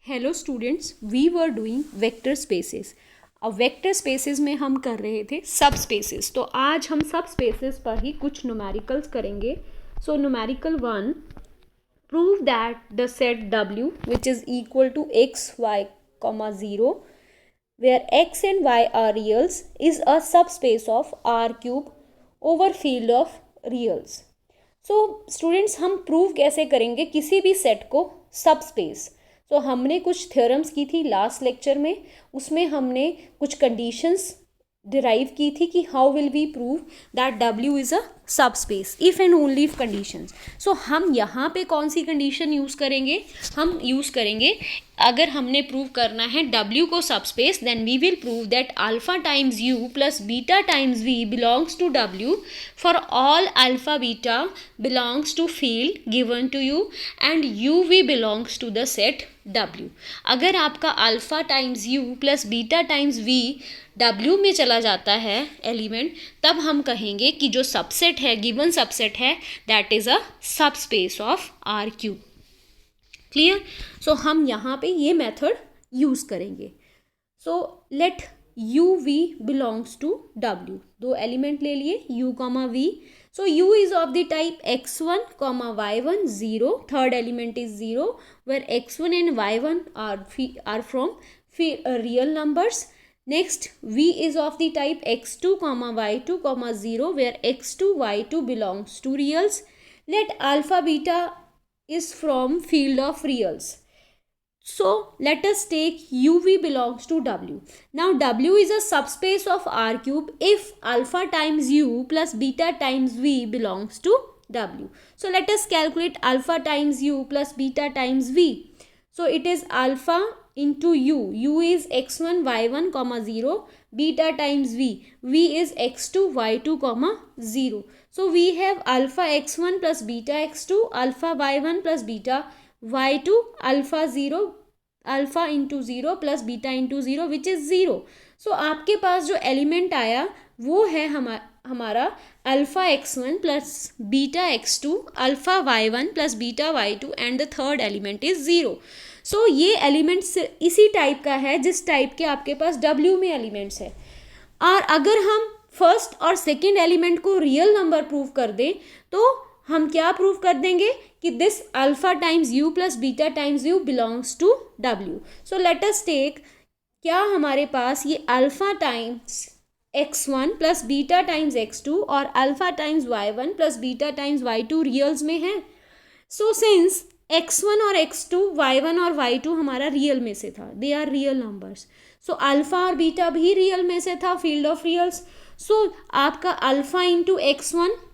Hello students, we were doing vector spaces. अब vector spaces में हम कर रहे थे सब स्पेसेस, तो आज हम सब स्पेसेस पर ही कुछ न्यूमेरिकल्स करेंगे। So numerical 1, prove that the set W which is equal to x y, 0 where x and y are reals is a subspace of R cube over field of reals। So students, हम prove कैसे करेंगे किसी भी set को सब space. तो हमने कुछ थ्योरम्स की थी लास्ट लेक्चर में, उसमें हमने कुछ कंडीशंस डिराइव की थी कि how will we prove that W is a sub space if and only if conditions. So हम यहाँ पे कौन सी कंडीशन यूज़ करेंगे? हम यूज़ करेंगे, अगर हमने प्रूव करना है W को subspace, then we will prove that alpha times U plus beta times V belongs to W for all alpha beta belongs to field given to U and UV belongs to the set W। अगर आपका alpha times U plus beta times V W में चला जाता है element, तब हम कहेंगे कि जो सबसेट है, गिवन सबसेट है, that is a sub space of R cube. Clear? So हम यहाँ पे ये मेथड यूज़ करेंगे। So let UV belongs to W। दो एलिमेंट ले लिए U, V। So U is of the type x1, y1 0. Third element is 0, where x1 and y1 are from real numbers. Next, V is of the type x2, y2, 0, where x2, y2 belongs to reals. Let alpha beta is from field of reals. So let us take UV belongs to W. Now W is a subspace of R cube if alpha times U plus beta times V belongs to W. So let us calculate alpha times U plus beta times V. So it is alpha into U. U is x1 y1, 0. Beta times V. V is x2 y2, 0. So we have alpha x1 plus beta x2, alpha y1 plus beta y2, alpha 0, alpha into 0 plus beta into 0 which is 0। सो आपके पास जो element आया वो है हमारा alpha x1 plus beta x2, alpha y1 plus beta y2 and the third element is 0। सो ये element इसी type का है जिस टाइप के आपके पास W में एलिमेंट्स है। और अगर हम फर्स्ट और सेकेंड एलिमेंट को रियल नंबर प्रूव कर दें तो हम क्या प्रूव कर देंगे कि this alpha times U plus beta times U belongs to W। So let us take, क्या हमारे पास ये alpha times x1 plus beta times x2 और alpha times y1 plus beta times y2 reals में है? सो सिंस x1 और x2, y1 और y2 हमारा रियल में से था, they are real numbers. So alpha और बीटा भी रियल में से था, फील्ड ऑफ रियल्स। सो आपका alpha into x1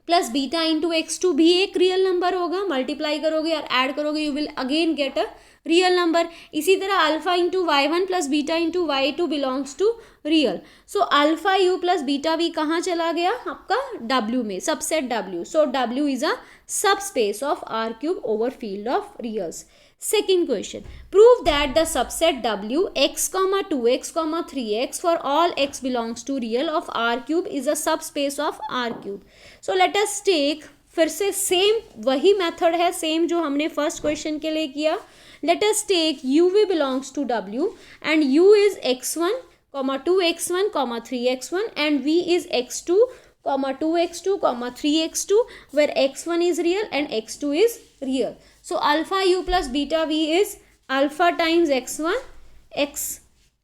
plus beta into x2 भी एक रियल नंबर होगा। मल्टीप्लाई करोगे और ऐड करोगे, you will again get a real number. इसी तरह alpha into y1 plus beta into y2 belongs to real. So alpha U plus beta V कहाँ चला गया? आपका W में, subset W। So W is a sub space of R cube over field of reals. Second question, prove that the subset W x, 2x, 3x for all x belongs to real of R cube is a subspace of R cube. So let us take, फिर से same वही method है, same जो हमने first question के लिए किया। Let us take UV belongs to W and U is x1, 2x1, 3x1 and V is x2, 2x2, 3x2 where x1 is real and x2 is real. So alpha U plus beta V is alpha times x1,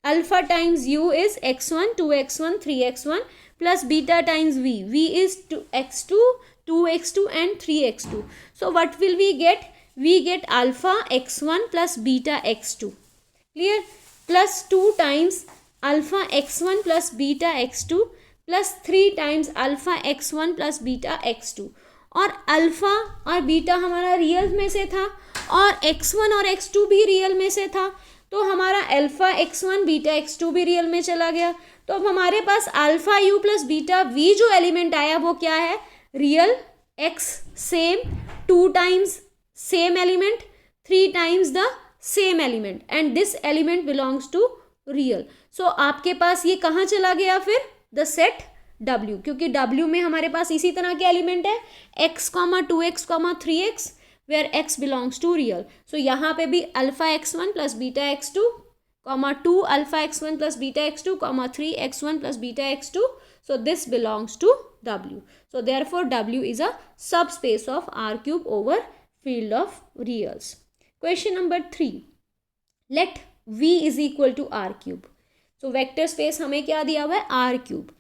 alpha times U is x1, 2x1, 3x1 plus beta times V. V is x2, 2x2 and 3x2. So what will we get? We get alpha x1 plus beta x2. Clear? Plus 2 times alpha x1 plus beta x2 plus 3 times alpha x1 plus beta x2। और alpha और beta हमारा real में से था और x1 और x2 भी real में से था, तो हमारा अल्फ़ा x1 बीटा x2 भी रियल में चला गया। तो अब हमारे पास alpha U plus beta V जो एलिमेंट आया वो क्या है? Real, x same, 2 times same element, 3 times the same element and this element belongs to real. So आपके पास ये कहाँ चला गया फिर? द सेट W, क्योंकि W में हमारे पास इसी तरह के एलिमेंट है x, 2x, 3x where x belongs to real. So यहाँ पे भी alpha x1 plus beta x2 comma 2 alpha x1 plus beta x2 comma 3 x1 plus beta x2. So this belongs to W. So therefore W is a subspace of R cube over field of reals. Question number 3. Let V is equal to R cube. So vector space हमें क्या दिया हुआ है? R cube.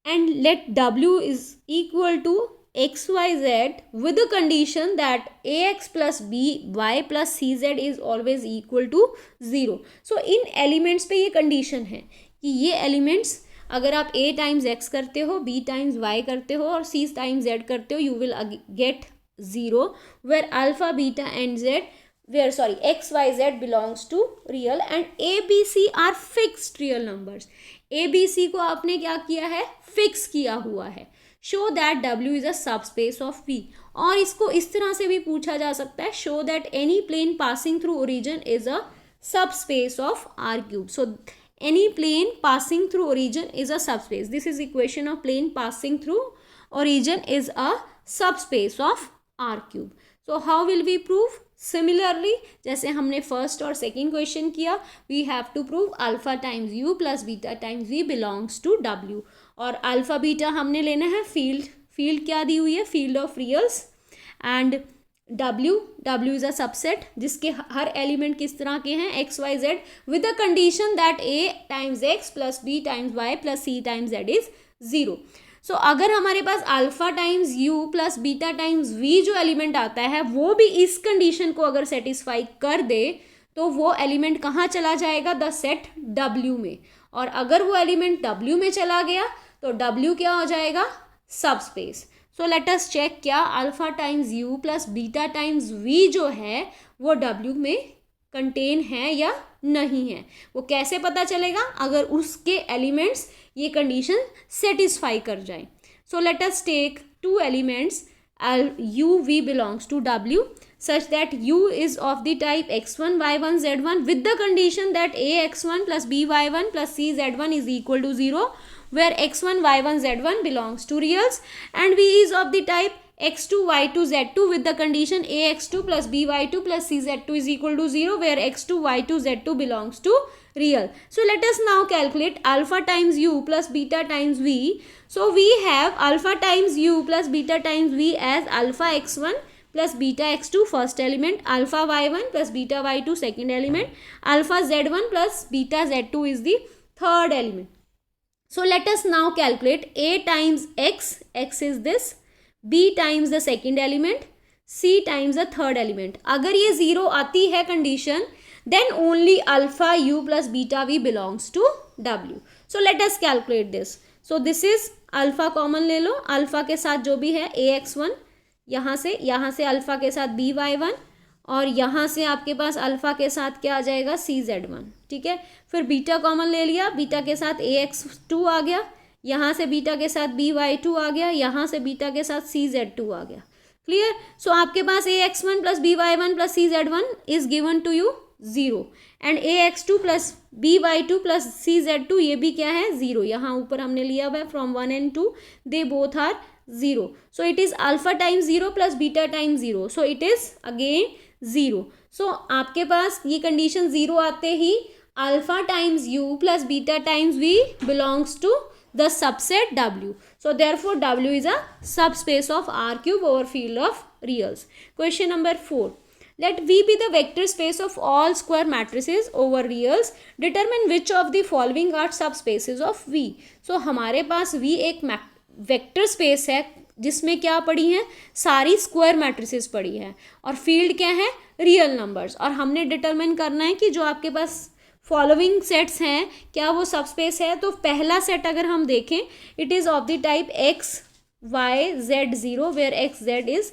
And let W is equal to xyz with the condition that ax plus by plus cz is always equal to 0. So in elements पे ये condition है कि ये एलिमेंट्स अगर आप a टाइम्स x करते हो, b टाइम्स y करते हो और c टाइम्स z करते हो, you will get 0 where alpha beta and z where x y z belongs to real and a b c are fixed real numbers. a b c को आपने क्या किया है? फिक्स किया हुआ है. Show that W is a subspace of V. और इसको इस तरह से भी पूछा जा सकता है, show that any plane passing through origin is a subspace of R cube. So any plane passing through origin is a subspace. This is equation of plane passing through origin is a subspace of R cube. So how will we prove? Similarly जैसे हमने first और second question किया, we have to prove alpha times you plus beta times V belongs to W. और alpha beta हमने लेना है field क्या दी हुई है? Field of reals. And W is a subset जिसके हर एलिमेंट किस तरह के हैं? X y z with the condition that a times x plus b times y plus c times z is 0. So अगर हमारे पास alpha times u plus beta times v जो एलिमेंट आता है वो भी इस कंडीशन को अगर सेटिस्फाई कर दे तो वो एलिमेंट कहाँ चला जाएगा? द सेट W में. और अगर वो एलिमेंट W में चला गया तो W क्या हो जाएगा? Subspace. So let us check क्या alpha times u plus beta times v जो है वो W में कंटेन है या नहीं है. वो कैसे पता चलेगा? अगर उसके एलिमेंट्स ये कंडीशन सेटिस्फाई कर जाए. So let us take two elements u v belongs to W such that u is of the type x1 y1 z1 with the condition that a x1 plus b y1 plus c z1 is equal to 0 where x1 y1 z1 belongs to reals and v is of the type x2 y2 z2 with the condition a x2 plus b y2 plus c z2 is equal to 0 where x2 y2 z2 belongs to real. So let us now calculate alpha times u plus beta times v. So we have alpha times u plus beta times v as alpha x1 plus beta x2 first element, alpha y1 plus beta y2 second element, alpha z1 plus beta z2 is the third element. So let us now calculate a times x is this, b times the second element, c times the third element. अगर ये 0 आती है condition then only alpha u plus beta v belongs to W. So let us calculate this. So this is alpha common ले लो, alpha के साथ जो भी है ax1, यहाँ से अल्फा के साथ by1 और यहाँ से आपके पास अल्फा के साथ क्या आ जाएगा? cz1. ठीक है. फिर बीटा कॉमन ले लिया, बीटा के साथ ax2 आ गया, यहाँ से बीटा के साथ by2 आ गया, यहाँ से बीटा के साथ cz2 आ गया. क्लियर. सो आपके पास ax1 plus by1 plus cz1 is given to you 0 and ax2 plus by2 plus cz2 ये भी क्या है? 0. यहाँ ऊपर हमने लिया हुआ है from 1 and 2 they both are 0. So it is alpha times 0 plus beta times 0. So it is again 0. So आपके पास ये कंडीशन 0 आते ही alpha times u plus beta times v belongs to the subset W. So therefore W is a subspace of R cube over field of reals. Question number 4. Let V be the vector space of all square matrices over reals. Determine which of the following are subspaces of V. So हमारे पास V एक vector space है जिसमें क्या पड़ी है? सारी square matrices पड़ी है और फील्ड क्या है? Real numbers. और हमने डिटरमिन करना है कि जो आपके पास फॉलोइंग सेट्स हैं क्या वो सबस्पेस है. तो पहला सेट अगर हम देखें it is of the type x y z 0 where x z is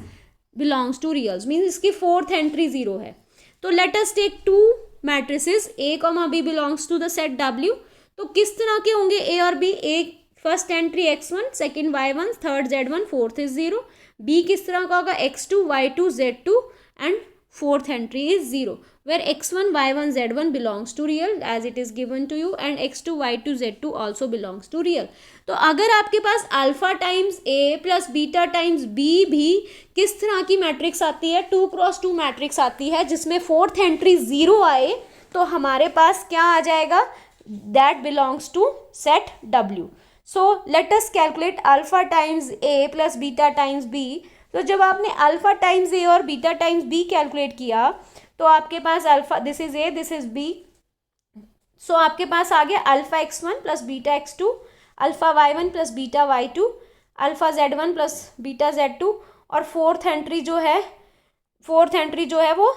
belongs to reals means इसकी फोर्थ एंट्री 0 है. तो let us take two matrices a comma b belongs to the set W. तो किस तरह के होंगे a और b? a first entry x1, second y1, third z1, fourth is 0. b किस तरह का होगा? x2 y2 z2 and fourth entry is 0, where x1 y1 z1 belongs to real as it is given to you, and x2 y2 z2 also belongs to real. तो अगर आपके पास alpha times A plus beta times B भी किस तरह की matrix आती है, 2x2 मैट्रिक्स आती है जिसमें फोर्थ एंट्री 0 आए, तो हमारे पास क्या आ जाएगा, that belongs to set W. So let us calculate alpha times A plus beta times B. तो जब आपने अल्फा टाइम्स ए और बीटा टाइम्स बी कैलकुलेट किया तो आपके पास alpha, this is A, this is B, so आपके पास आ गया alpha x1 plus beta x2, alpha y1 plus beta y2, alpha z1 plus beta z2, और फोर्थ एंट्री जो है वो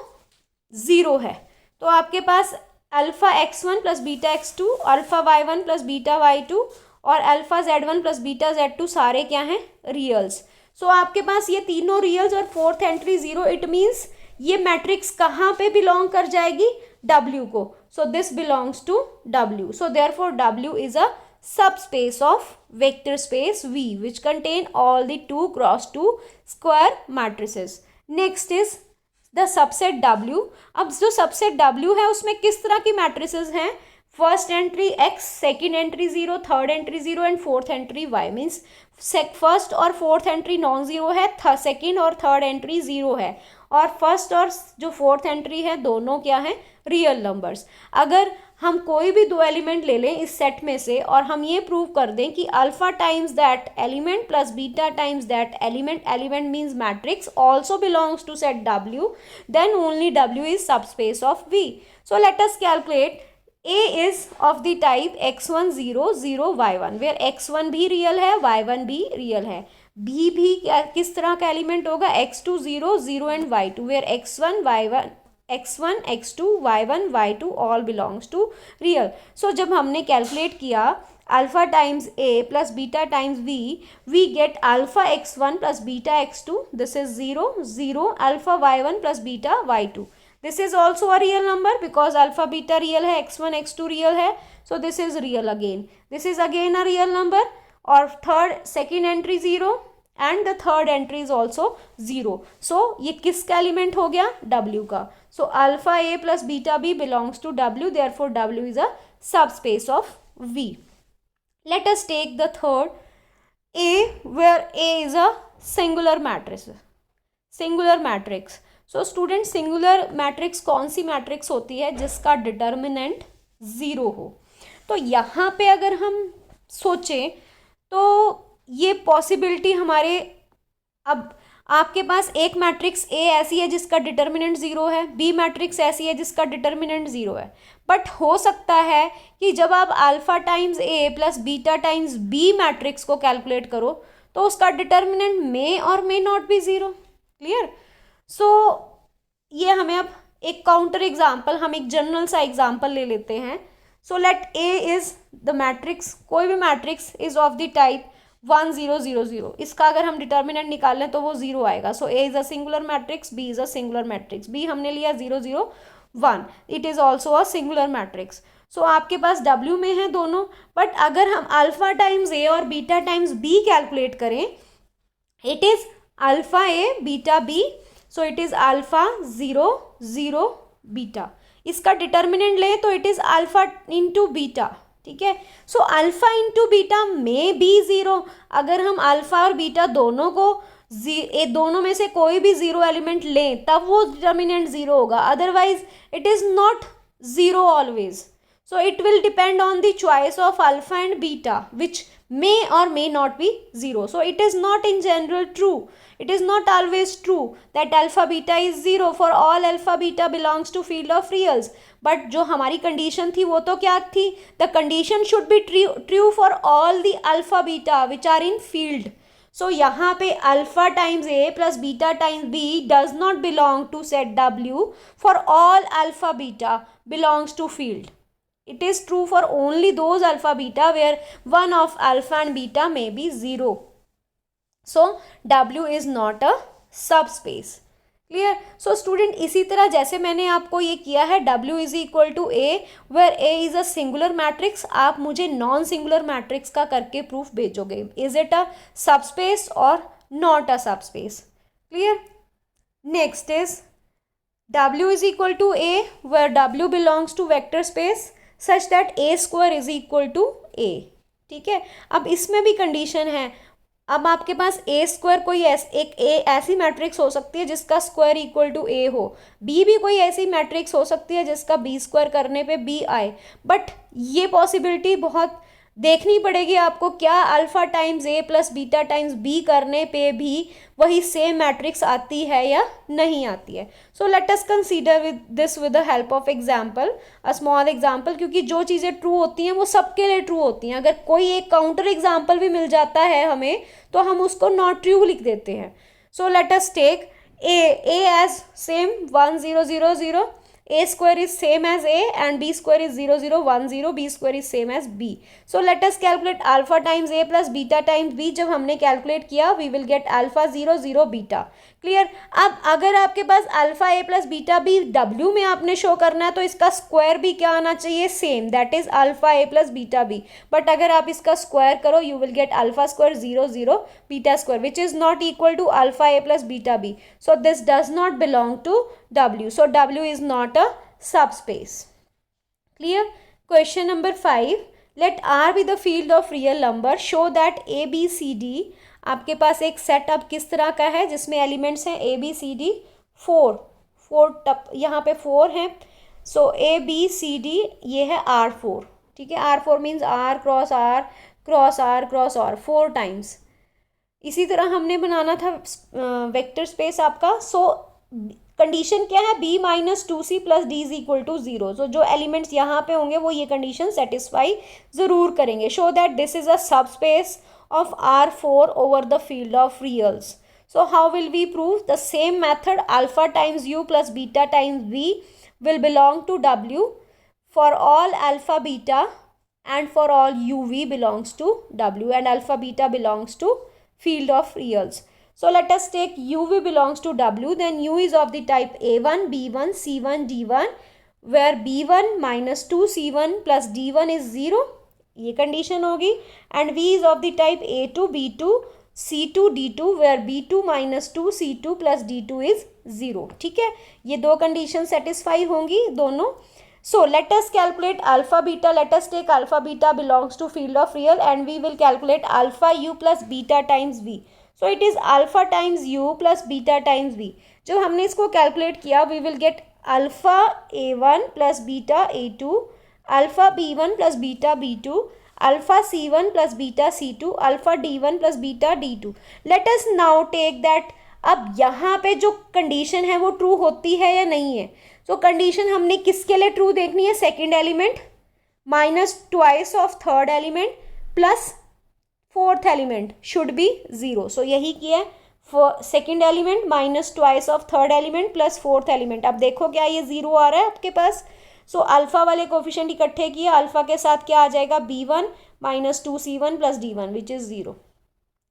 0 है. तो आपके पास alpha x1 plus beta x2, alpha y1 plus beta y2 और alpha z1 plus beta z2 सारे क्या हैं, रियल्स. सो आपके पास ये तीनों रियल्स और फोर्थ एंट्री 0. इट मीन्स ये मैट्रिक्स कहाँ पे बिलोंग कर जाएगी, W को. So this belongs to W. So therefore W is a subspace of vector space V which contain all the 2x2 square matrices. Next is the subset W. अब जो subset W है उसमें किस तरह की मैट्रिसेस हैं, first entry X, second entry 0, third entry 0 and fourth entry Y. Means first और fourth entry non zero है, सेकेंड और थर्ड एंट्री 0 है, और फर्स्ट और जो फोर्थ एंट्री है दोनों क्या हैं, रियल नंबर्स. अगर हम कोई भी दो एलिमेंट ले लें इस सेट में से और हम ये प्रूव कर दें कि alpha times that element plus beta times that element, element means matrix, also belongs to set W, then only W is subspace of V. So let us calculate. A is of the type x1 0 0 y1 where x1 भी real है, y1 भी real है. B भी किस तरह का element होगा, x2 0 0 and y2 where x1 x2 y1 y2 all belongs to real. So जब हमने कैलकुलेट किया alpha times a plus beta times v, we get alpha x1 plus beta x2, this is 0 0, alpha y1 plus beta y2. This is also a real number because alpha beta real है, x1 x2 real है, so this is real again. This is again a real number, और third second entry 0 and the third entry is also 0. So ये किसका element हो गया, W का. So alpha a plus beta b belongs to W, therefore W is a subspace of V. Let us take the third A, where A is a singular matrix. Singular matrix. So student singular matrix कौन सी matrix होती है, जिसका determinant 0 हो. तो यहाँ पे अगर हम सोचें तो ये पॉसिबिलिटी हमारे, अब आपके पास एक मैट्रिक्स A ऐसी है जिसका डिटर्मिनेंट 0 है, B मैट्रिक्स ऐसी है जिसका डिटर्मिनेंट 0 है, बट हो सकता है कि जब आप alpha times A plus beta times B matrix को कैलकुलेट करो तो उसका डिटर्मिनेंट मे और मे नॉट बी 0. क्लियर. सो ये हमें अब एक काउंटर एग्जाम्पल, हम एक जनरल सा एग्जाम्पल ले लेते हैं. So late A is the matrix, कोई भी matrix is of the type 1 0 0 0. इसका अगर हम डिटर्मिनेंट निकालें तो वो 0 आएगा. So A is a singular matrix, B is a singular matrix. B हमने लिया 0 0 1, it is also a singular matrix. So आपके पास W में है दोनों, बट अगर हम अल्फा टाइम्स A और बीटा टाइम्स B कैलकुलेट करें, it is alpha A beta B. So it is alpha 0 0 beta. इसका डिटर्मिनेंट लें तो it is alpha into beta. ठीक है. सो अल्फा इंटू बीटा में बी 0. अगर हम अल्फा और बीटा दोनों को दोनों में से कोई भी 0 एलिमेंट लें तब वो डिटर्मिनेंट 0 होगा, otherwise it is not 0 always. So it will depend on the choice of alpha and beta, which may or may not be 0. So it is not in general true. It is not always true that alpha beta is 0 for all alpha beta belongs to field of reals. But जो हमारी condition थी वो तो क्या थी? The condition should be true for all the alpha beta which are in field. So यहाँ पे alpha times A plus beta times B does not belong to set W for all alpha beta belongs to field. It is true for only those alpha beta where one of alpha and beta may be 0. So W is not a subspace. Clear? So student, इसी तरह जैसे मैंने आपको ये किया है W is equal to A where A is a singular matrix, आप मुझे नॉन सिंगुलर मैट्रिक्स का करके प्रूफ भेजोगे. Is it a subspace or not a subspace? Clear? Next is W is equal to A where W belongs to vector space such that A square is equal to A। ठीक है, अब इसमें भी condition है। अब आपके पास ए square कोई ऐसी मैट्रिक्स हो सकती है जिसका स्क्वायर इक्वल टू ए हो, बी भी कोई ऐसी मैट्रिक्स हो सकती है जिसका बी स्क्वायर करने पे बी आए, बट ये पॉसिबिलिटी बहुत देखनी पड़ेगी आपको, क्या alpha times A plus beta times B करने पे भी वही सेम मैट्रिक्स आती है या नहीं आती है। सो let us consider with this with the help of example, a small example, क्योंकि जो चीज़ें ट्रू होती हैं वो सबके लिए ट्रू होती हैं। अगर कोई एक काउंटर एग्जांपल भी मिल जाता है हमें तो हम उसको नॉट ट्रू लिख देते हैं। So let us take a as same 1 0 0 0, a square is same as a and b square is 0 0 1 0, b square is same as b. So let us calculate alpha times a plus beta times b। जब हमने calculate किया we will get alpha 0 0 beta। Clear. अब अगर आपके पास alpha A plus beta B W में आपने show करना है तो इसका स्क्वायर भी क्या आना चाहिए, same, that is alpha A plus beta B. But अगर आप इसका स्क्वायर करो you will get alpha square 0 0 beta square which is not equal to alpha A plus beta B. So this does not belong to W, so W is not a subspace. Clear. Question number 5, let R be the field of real number, show that A B C D. आपके पास एक setup किस तरह का है जिसमें elements हैं A B C D, four यहाँ पे 4 हैं। सो ए बी सी डी ये है R4। ठीक है, R4 means R cross R cross R cross R 4 times. इसी तरह हमने बनाना था वेक्टर स्पेस आपका। सो कंडीशन क्या है, b minus 2c plus D is equal to 0। So जो एलिमेंट्स यहाँ पे होंगे वो ये कंडीशन सेटिस्फाई ज़रूर करेंगे। Show that this is a sub space of R4 over the field of reals. So how will we prove? The same method, alpha times u plus beta times v will belong to W for all alpha beta and for all uv belongs to W and alpha beta belongs to field of reals. So let us take uv belongs to W, then u is of the type A1, B1, C1, D1 where B1 minus 2C1 plus D1 is 0, ये condition होगी। And v is of the type A2, B2, C2, D2 where B2 minus 2 C2 plus D2 is 0। ठीक है, ये दो condition satisfy होंगी दोनों। So let us calculate alpha beta, let us take alpha beta belongs to field of real and we will calculate alpha u plus beta times v। So it is alpha times u plus beta times v। जब हमने इसको calculate किया we will get alpha A1 plus beta A2, alpha B1 plus beta B2, alpha C1 plus beta C2, alpha D1 plus beta D2। Let us now take that, अब यहाँ पे जो condition है वो ट्रू होती है या नहीं है। सो कंडीशन हमने किसके लिए ट्रू देखनी है, second element minus twice of third element plus fourth element should be 0। सो यही किया है, second element minus twice of third element plus fourth element. अब देखो क्या ये 0 आ रहा है आपके पास। सो अल्फा वाले कोफिशिएंट इकट्ठे किए, अल्फा के साथ क्या आ जाएगा B1 minus 2C1 plus D1 which is 0।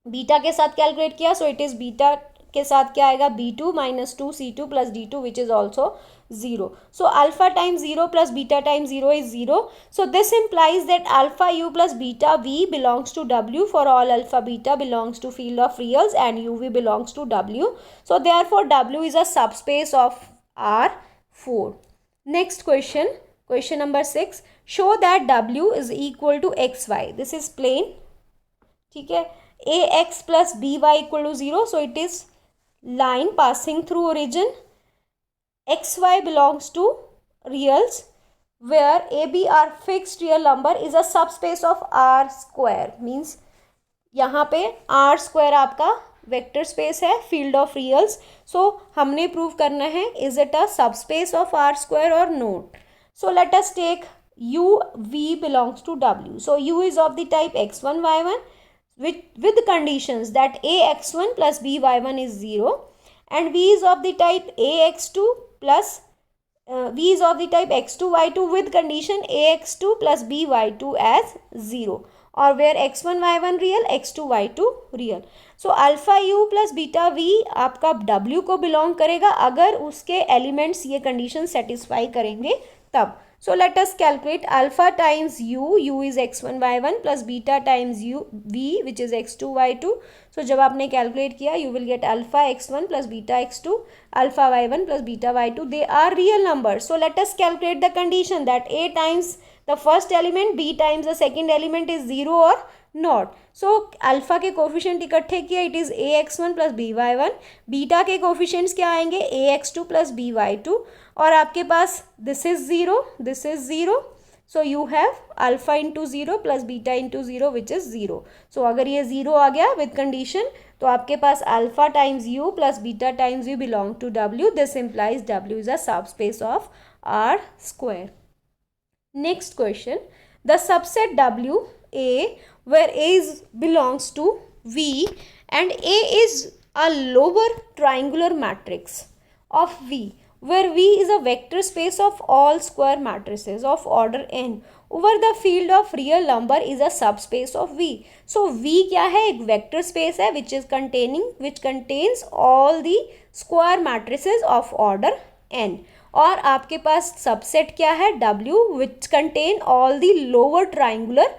Beta के साथ कैलकुलेट किया, सो इट इज़ बीटा के साथ क्या आएगा B2 minus 2C2 plus D2 which is also 0। So alpha times 0 plus beta times 0 is 0। So this implies that alpha u plus beta v belongs to W for all alpha beta belongs to field of reals and uv belongs to W। So therefore W is a subspace of R4। Next question, question number 6, show that W is equal to xy. This is plain. ठीक है, ax plus by equal to 0. So it is line passing through origin. xy belongs to reals where ab are fixed real number is a subspace of R square. Means यहाँ पे R square आपका vector space है field of reals. So हमने prove करना है is it a subspace of R square और not. So let us take u v belongs to W। So u is of the type x1 y1 with conditions that ax1 plus by1 is 0 and v is of the type ax2 plus v is of the type x2 y2 with condition ax2 plus by2 as 0 और where x1 y1 real x2 y2 real. So alpha u plus beta v आपका W को belong करेगा अगर उसके elements ये condition satisfy करेंगे तब। So let us calculate alpha times u is x1 y1 plus beta times v which is x2 y2. So जब आपने calculate किया you will get alpha x1 plus beta x2 alpha y1 plus beta y2. They are real numbers. So let us calculate the condition that a times the first element b times the second element is 0 or not. So alpha के coefficient इकट्ठे किए it is a x one plus b y one. Beta के coefficients क्या आएंगे a x two plus b y two. और आपके पास this is zero. So you have alpha into zero plus beta into zero which is zero. So अगर ये ज़ीरो आ गया विद कंडीशन तो आपके पास alpha times you plus beta times u belong to W. This implies W is a sub space of R square. Next question, the subset W A where A belongs to V and A is a lower triangular matrix of V where V is a vector space of all square matrices of order n over the field of real number is a subspace of V. So V क्या है, एक vector space है which contains all the square matrices of order n. और आपके पास subset क्या है W which contain all the lower triangular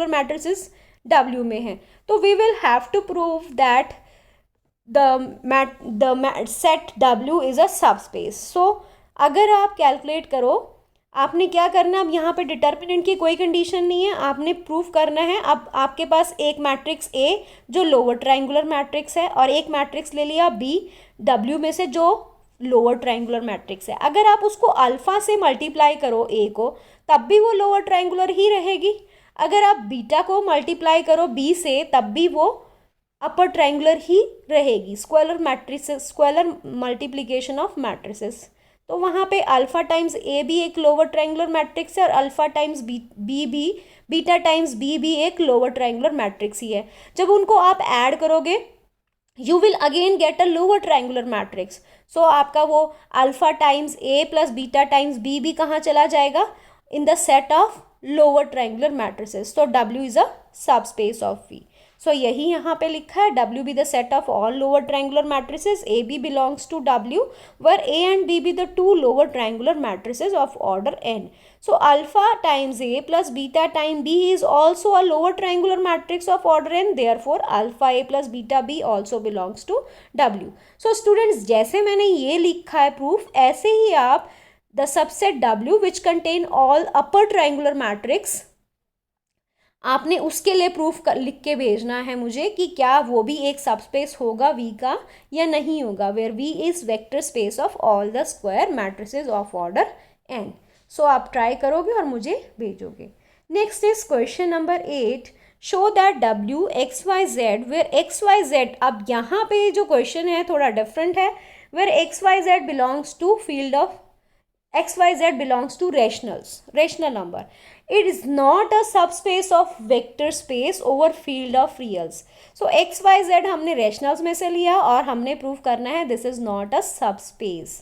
matrices W में है. तो we will have to prove that the set W is a subspace. So अगर आप calculate करो, आपने क्या करना, अब यहाँ पे डिटर्मिनेंट की कोई कंडीशन नहीं है, आपने प्रूव करना है. अब आपके पास एक मैट्रिक्स A जो लोअर ट्रायंगुलर मैट्रिक्स है और एक मैट्रिक्स ले लिया B W में से जो लोअर ट्रायंगुलर मैट्रिक्स है. अगर आप उसको अल्फा से मल्टीप्लाई करो A को तब भी वो लोअर ट्रायंगुलर ही रहेगी. अगर आप बीटा को मल्टीप्लाई करो B से तब भी वो अपर ट्रायंगुलर ही रहेगी. स्क्वेलर मल्टीप्लिकेशन ऑफ मैट्रिसेस. तो वहाँ पे अल्फा टाइम्स A भी एक लोअर ट्रायंगुलर मैट्रिक्स है और alpha times beta times B भी एक लोअर ट्रायंगुलर मैट्रिक्स ही है. जब उनको आप ऐड करोगे you will again get a lower triangular matrix. So आपका वो alpha times A plus beta times B भी कहाँ चला जाएगा, in the set of lower triangular matrices. So W is a subspace of V. So यही यहाँ पे लिखा है W be the set of all lower triangular matrices. A B belongs to W where A and B be the two lower triangular matrices of order n. So alpha times A plus beta times B is also a lower triangular matrix of order n. Therefore alpha A plus beta B also belongs to W. So students, जैसे मैंने ये लिखा है proof, ऐसे ही आप the subset W which contain all upper triangular matrix, आपने उसके लिए प्रूफ लिख के भेजना है मुझे कि क्या वो भी एक सबस्पेस होगा V का या नहीं होगा. Where V is vector space of all the square matrices of order n. So आप ट्राई करोगे और मुझे भेजोगे. Next is question number 8. Show that W x y z where x y z, अब यहाँ पे जो क्वेश्चन है थोड़ा डिफरेंट है. Where x y z belongs to field of XYZ belongs to rational number. It is not a subspace of vector space over field of reals. So XYZ हमने rationals में से लिया और हमने प्रूव करना है this is not a subspace.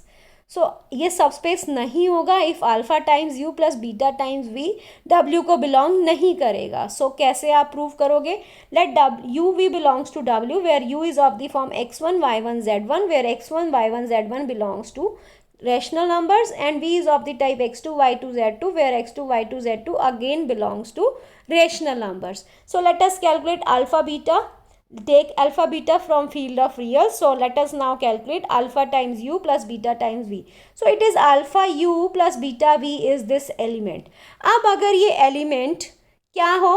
So ये subspace नहीं होगा if alpha times u plus beta times v W को belong नहीं करेगा. So कैसे आप प्रूव करोगे? Let u v belongs to W where u is of the form x1 y1 z1 where x1 y1 z1 belongs to rational numbers and V is of the type x2 y2 z2 where x2 y2 z2 again belongs to rational numbers. So let us calculate alpha beta. Take alpha beta from field of real. So let us now calculate alpha times u plus beta times v. So it is alpha u plus beta v is this element. अब अगर ये element क्या हो,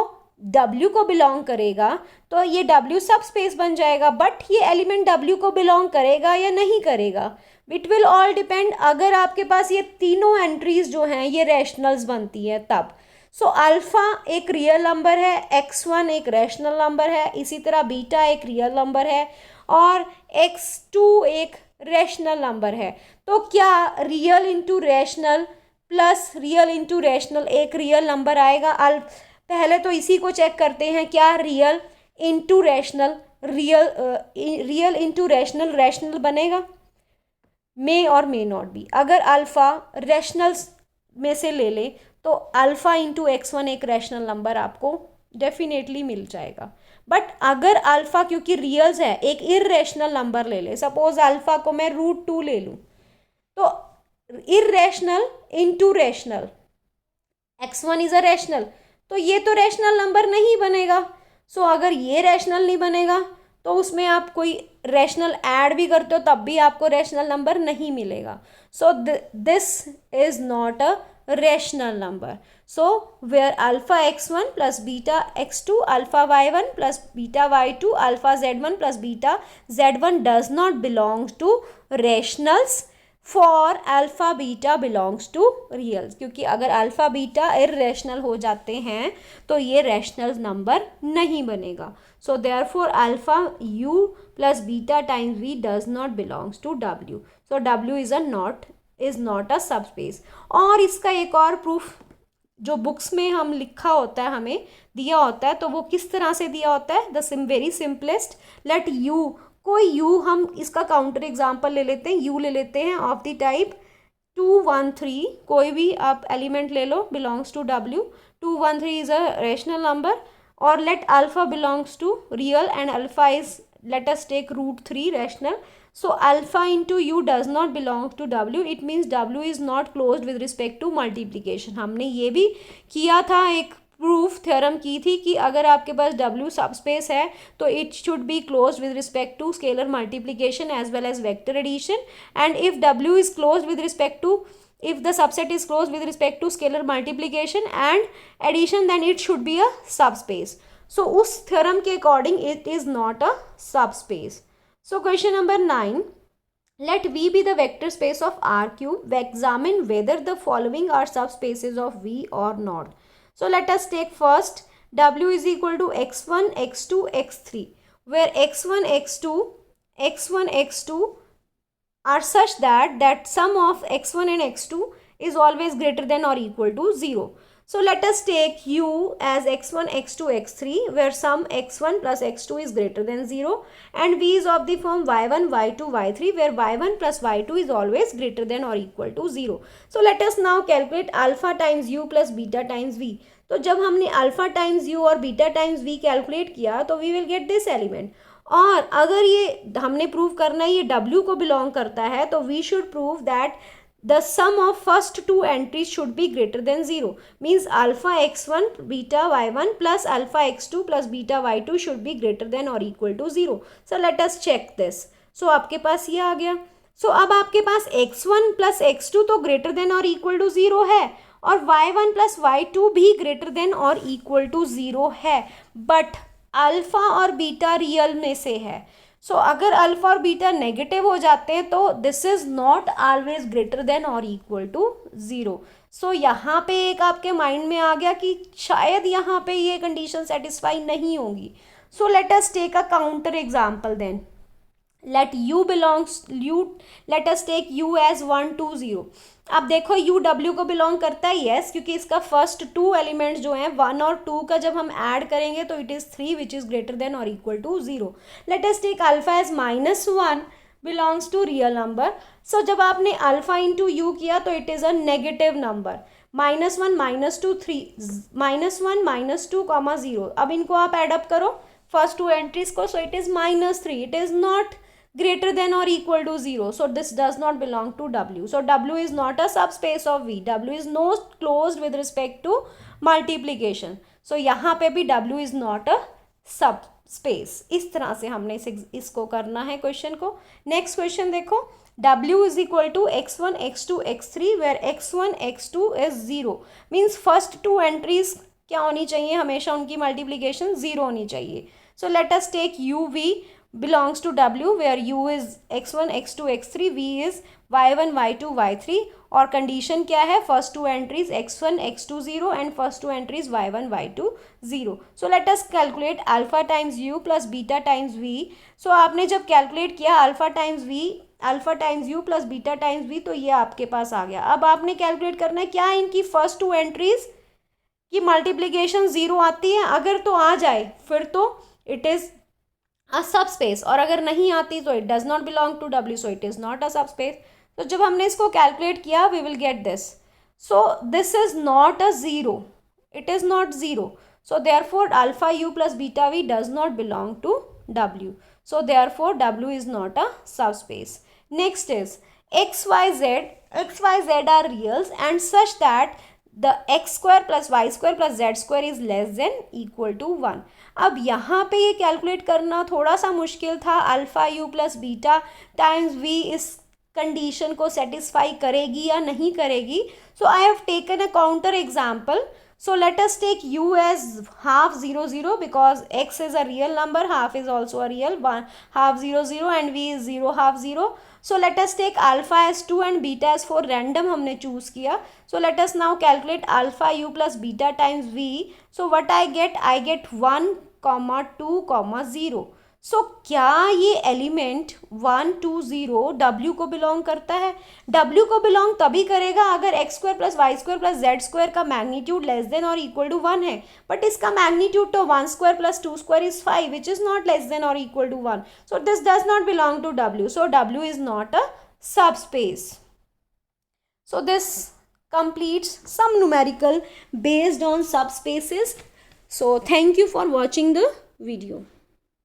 W को belong करेगा तो ये W सब स्पेस बन जाएगा. बट ये एलिमेंट W को बिलोंग करेगा या नहीं करेगा, इट विल ऑल डिपेंड. अगर आपके पास ये तीनों एंट्रीज जो हैं ये रैशनल्स बनती हैं तब. सो अल्फ़ा एक रियल नंबर है, x1 एक रैशनल नंबर है, इसी तरह बीटा एक रियल नंबर है और x2 एक रैशनल नंबर है. तो क्या real into rational plus real into rational एक रियल नंबर आएगा? पहले तो इसी को चेक करते हैं, क्या real into rational real into rational rational बनेगा? मे और मे नॉट बी. अगर अल्फ़ा रैशनल्स में से ले ले तो अल्फ़ा इंटू x1 एक रैशनल नंबर आपको डेफिनेटली मिल जाएगा. बट अगर अल्फ़ा क्योंकि रियल्स है एक इररेशनल नंबर ले ले, सपोज अल्फ़ा को मैं √2 ले लूँ, तो irrational into rational, x1 is a rational, तो ये तो रैशनल नंबर नहीं बनेगा। सो अगर ये रैशनल नहीं बनेगा तो उसमें आप कोई रैशनल ऐड भी करते हो तब भी आपको रैशनल नंबर नहीं मिलेगा। So this is not a rational number. So where alpha x1 plus beta x2 alpha y1 plus beta y2 alpha z1 plus beta z1 does not belong to rationals for alpha beta belongs to real, क्योंकि अगर alpha beta irrational हो जाते हैं तो ये rational number नहीं बनेगा। So therefore alpha u plus beta times v does not belongs to W. So W is not a subspace. और इसका एक और प्रूफ जो बुक्स में हम लिखा होता है, हमें दिया होता है, तो वो किस तरह से दिया होता है, the very simplest, let you, कोई यू, हम इसका काउंटर एग्जाम्पल ले लेते हैं, यू ले लेते हैं ऑफ द टाइप 2 1 3, कोई भी आप एलिमेंट ले लो belongs to W, 2 1 3 is a rational number, और let alpha belongs to real and alpha is, let us take root 3 rational. So alpha into u does not belong to w, it means w is not closed with respect to multiplication. हमने ये भी किया था, एक proof theorem की थी कि अगर आपके पास w सबस्पेस है तो it should be closed with respect to scalar multiplication as well as vector addition, and if w is closed with respect to, if the subset is closed with respect to scalar multiplication and addition, then it should be a subspace. So उस theorem के according it is not a subspace. So question number 9, let V be the vector space of R cube. Examine whether the following are subspaces of V or not. So let us take first W is equal to x1, x2, x3, where x1, x2 are such that sum of x1 and x2 is always greater than or equal to 0. So let us take u as x1, x2, x3, where sum x1 plus x2 is greater than 0, and v is of the form y1, y2, y3, where y1 plus y2 is always greater than or equal to 0. So let us now calculate alpha times u plus beta times v. तो जब हमने अल्फा times u और beta times v calculate किया तो we will get this element, और अगर ये हमने प्रूव करना है ये w को बिलोंग करता है तो we should prove that the sum of first two entries should be greater than 0, means alpha x1 beta y1 plus alpha x2 plus beta y2 should be greater than or equal to 0. So let us check this. So आपके पास ये आ गया. So अब आपके पास x1 plus x2 तो greater than or equal to 0 है, और y1 plus y2 भी greater than or equal to 0 है, but अल्फा और बीटा रियल में से है. सो अगर अल्फा और बीटा नेगेटिव हो जाते हैं तो this is not always greater than और इक्वल टू 0. सो यहाँ पे एक आपके माइंड में आ गया कि शायद यहाँ पे ये कंडीशन सेटिस्फाई नहीं होगी. So let us take a counter example then. let us take u as 1 2 0. अब देखो u w को बिलोंग करता है, yes, क्योंकि इसका फर्स्ट टू एलिमेंट्स जो हैं 1 और 2 का जब हम ऐड करेंगे तो it is 3 which is greater than और equal to 0. Let us take alpha as -1 belongs to real number. So जब आपने अल्फा इंटू यू किया तो it is a negative number. -1 -2 3 -1 -2 0. अब इनको आप एडअप करो फर्स्ट टू एंट्रीज को, सो it is -3. It is not greater than or equal to 0, so this does not belong to w. So w is not a subspace of v. w is not closed with respect to multiplication. So यहाँ पे भी w is not a subspace. इस तरह से हमने इसको करना है क्वेश्चन को. नेक्स्ट क्वेश्चन देखो, w is equal to x1 x2 x3 where x1 x2 is 0, means first to entries क्या होनी चाहिए, हमेशा उनकी मल्टीप्लीकेशन 0 होनी चाहिए. So let us take uv belongs to w where u is x1 x2 x3, v is y1 y2 y3, और condition क्या है, first to entries x1 x2 0 and first to entries y1 y2 0. So let us calculate alpha times u plus beta times v. सो आपने जब calculate किया alpha times u plus beta times v तो ये आपके पास आ गया. अब आपने कैलकुलेट करना है क्या इनकी फर्स्ट टू एंट्रीज की मल्टीप्लीकेशन 0 आती है, अगर तो आ जाए फिर तो इट इज़ अ सबस्पेस, और अगर नहीं आती तो it does not belong to w, so it is not a subspace. तो जब हमने इसको कैलकुलेट किया we will get this. So this is not a 0, it is not 0. So therefore alpha u plus beta v does not belong to w. So therefore w is not a subspace. Next is x y z x y z are reals and such that the x square plus y square plus z square is less than equal to 1. अब यहाँ पे ये calculate करना थोड़ा सा मुश्किल था, alpha u plus beta times v इस कंडीशन को सेटिस्फाई करेगी या नहीं करेगी. So I have taken a counter example. So let us take u as half 0 0 because x is a real number, half is also a real one, half 0 0 and v is 0 half 0. So let us take alpha as 2 and beta as 4. Random हमने choose किया. So let us now calculate alpha u plus beta times v. So what I get 1 comma 2 comma 0. सो क्या ये element 1 2 0 W को belong करता है? W को belong तभी करेगा अगर x square plus y square plus z square का मैग्नीट्यूड लेस देन और इक्वल टू 1 है. बट इसका मैग्नीट्यूड तो 1 square plus 2 square is 5 which is not less than और equal to 1. So this does not belong to W. So W is not a subspace. So this completes some numerical based on subspaces. So thank you for watching the video.